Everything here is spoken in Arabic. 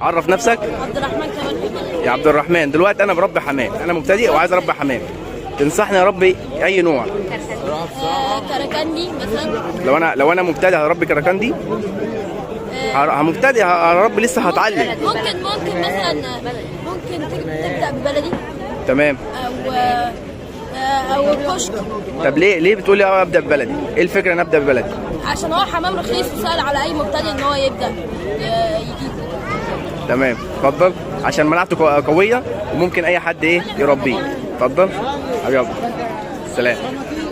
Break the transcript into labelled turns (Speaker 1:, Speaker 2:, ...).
Speaker 1: عرف نفسك.
Speaker 2: عبد الرحمن كمال.
Speaker 1: يا عبد الرحمن، دلوقتي انا بربي حمام، انا مبتدئ وعايز اربي حمام، تنصحني اربي اي نوع؟
Speaker 2: كركندي مثلا.
Speaker 1: لو انا مبتدئ هربي كركندي. مبتدئ هربي لسه هتعلم.
Speaker 2: ممكن مثلا ممكن تبدا ببلدي.
Speaker 1: تمام.
Speaker 2: او الكشك.
Speaker 1: طب ليه بتقولي ابدا ببلدي؟ ايه الفكره ان ابدا ببلدي؟
Speaker 2: عشان هو حمام رخيص وسهل على اي مبتدئ ان هو يبدا يجيبه.
Speaker 1: تمام، اتفضل. عشان مناعته قويه وممكن اي حد يربيه. اتفضل حبيبي. سلام.